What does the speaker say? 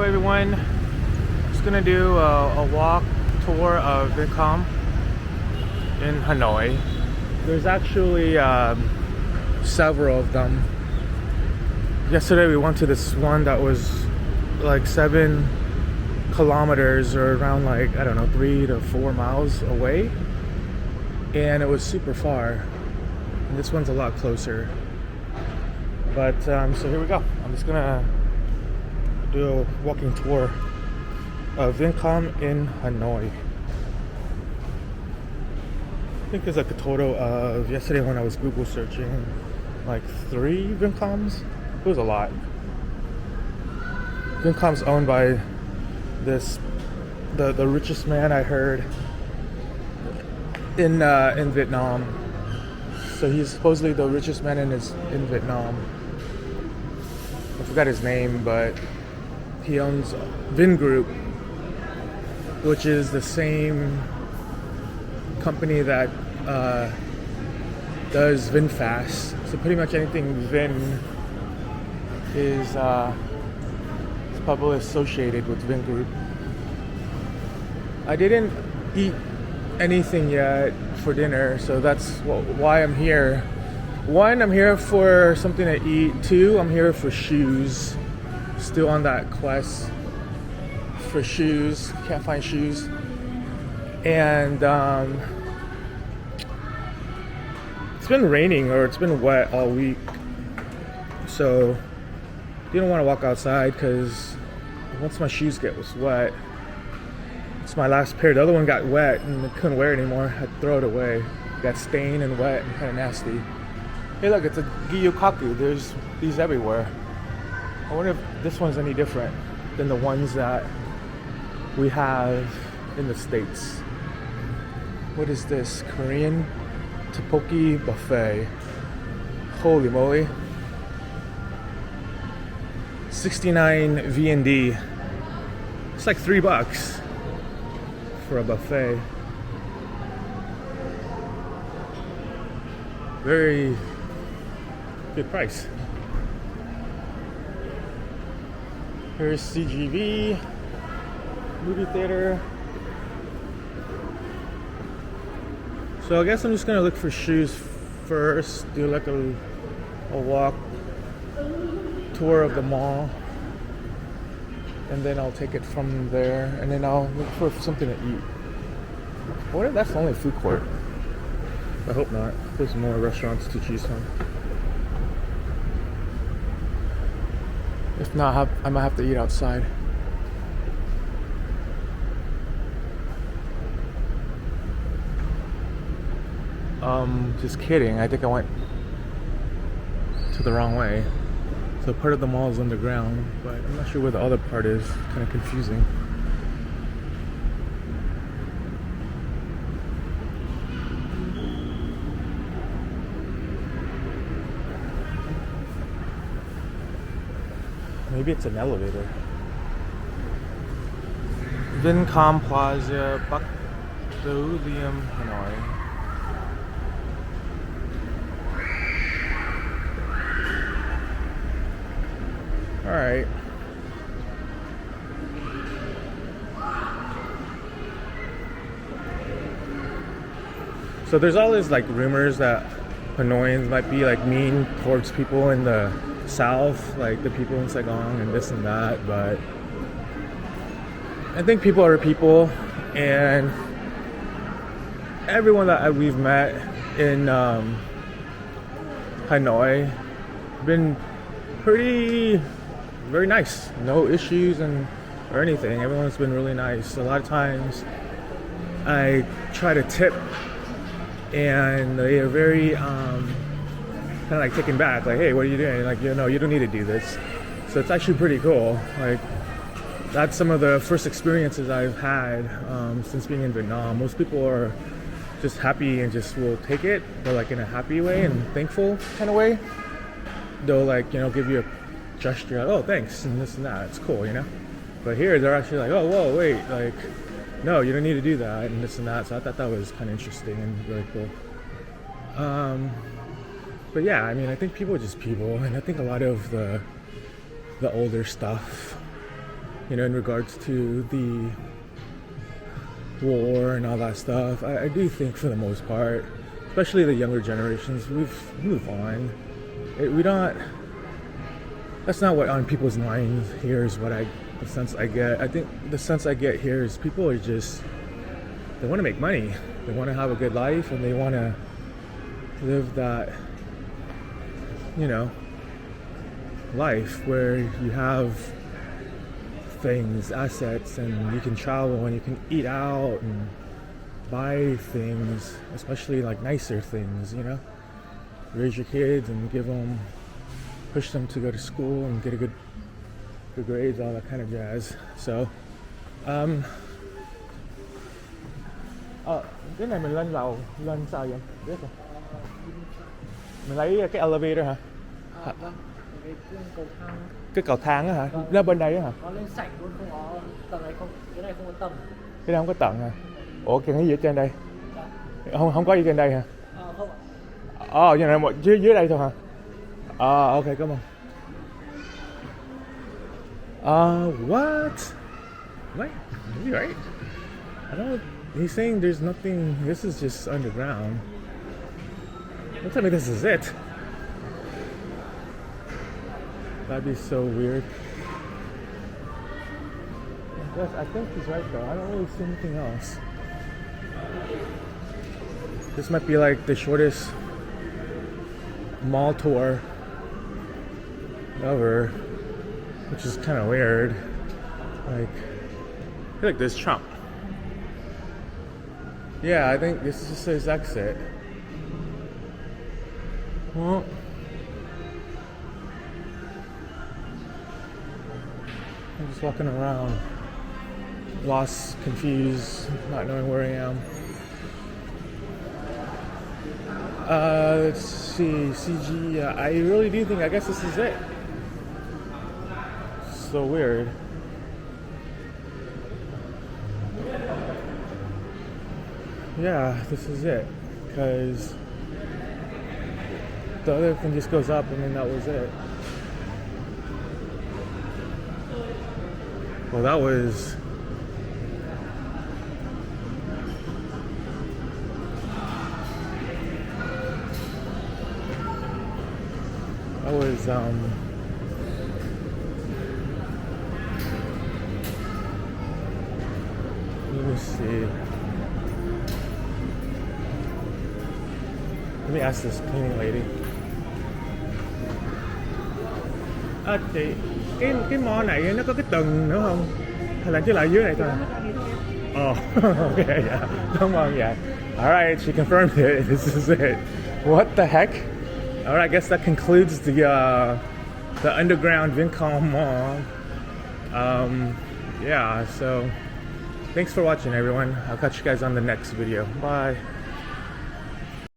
everyone. Just gonna do a walk tour of Vincom in Hanoi. There's actually several of them. Yesterday we went to this one that was like 7 kilometers, or around, like, I don't know, 3 to 4 miles away, and it was super far. And this one's a lot closer. But so here we go. I'm just gonna do a walking tour of Vincom in Hanoi. I think there's like a total of, yesterday when I was Google searching, like 3 Vincoms. It was a lot. Vincom's owned by the richest man, I heard, in Vietnam. So he's supposedly the richest man in Vietnam. I forgot his name, but he owns Vin Group, which is the same company that does VinFast. So pretty much anything Vin is probably associated with Vin Group. I didn't eat anything yet for dinner, so that's why I'm here. 1, I'm here for something to eat. 2, I'm here for shoes. Still on that quest for shoes. Can't find shoes. And it's been raining, or it's been wet all week, so didn't want to walk outside because once my shoes get wet, it's my last pair. The other one got wet and I couldn't wear it anymore. I had to throw it away. It got stained and wet and kind of nasty. Hey, look, it's a Gyokaku. There's these everywhere. I wonder if this one's any different than the ones that we have in the States. What is this? Korean tteokbokki buffet. Holy moly. 69 VND. It's like $3 for a buffet. Very good price. Here's CGV movie theater. So I guess I'm just gonna look for shoes first, do like a walk tour of the mall, and then I'll take it from there, and then I'll look for something to eat. I wonder if that's the only food court. I hope not. There's more restaurants to choose from. If not, I might have to eat outside. Just kidding. I think I went to the wrong way. So part of the mall is underground, but I'm not sure where the other part is. Kind of confusing. Maybe it's an elevator. Vincom Plaza, Bắc Do Liem, Hanoi. Alright. So there's all these like rumors that Hanoians might be like mean towards people in the South, like the people in Saigon and this and that, but I think people are people, and everyone that we've met in Hanoi been very nice, no issues or anything. Everyone's been really nice. A lot of times I try to tip and they are very kind of like taken back, like, hey, what are you doing? Like, you don't need to do this. So it's actually pretty cool. Like, that's some of the first experiences I've had since being in Vietnam. Most people are just happy and just will take it. They're like in a happy way and thankful kind of way. They'll like, give you a gesture, like, oh, thanks, and this and that. It's cool, But here they're actually like, oh, whoa, wait, like, no, you don't need to do that, and this and that. So I thought that was kind of interesting and really cool. But yeah, I mean, I think people are just people, and I think a lot of the older stuff you know, in regards to the war and all that stuff. I do think for the most part, especially the younger generations, we've moved on. We don't. That's not what on people's minds here is the sense I get. I think the sense I get here is people are just, they want to make money. They want to have a good life and they want to live that, you know, life where you have things, assets, and you can travel and you can eat out and buy things, especially like nicer things, you know, raise your kids and push them to go to school and get a good grades, all that kind of jazz. So cái này mình lên lầu lên sao vậy? Biết rồi. Mình lấy cái elevator hả? Vâng, cái cầu thang. Cái cầu thang á hả? Ra bên đây á hả? Nó lên sảnh luôn, không có tầng này không, cái này không có tầng. Cái này không có tầng hả? Ủa cái gì ở trên đây? Không có gì trên đây hả? Không ạ. Vậy này dưới đây thôi hả? Ok, cảm ơn. What? Right? Are you right? I don't. He's saying there's nothing. This is just underground. Don't tell me this is it. That'd be so weird. Yes, I think he's right though. I don't really see anything else. This might be like the shortest mall tour ever, which is kind of weird. Like, I feel like there's Trump. Yeah, I think this just says exit. Well, I'm just walking around, lost, confused, not knowing where I am. Let's see, CG. I really do think, I guess this is it. So weird. Yeah, this is it. Because the other thing just goes up and then that was it. Well, that was let me see. Let me ask this cleaning lady. Chị, cái mall này nó có cái tầng nữa không? Hay là chỉ là dưới này thôi? Okay, yeah. Come on, yeah. All right, she confirmed it. This is it. What the heck? All right, I guess that concludes the underground Vincom mall. Yeah, so thanks for watching, everyone. I'll catch you guys on the next video. Bye.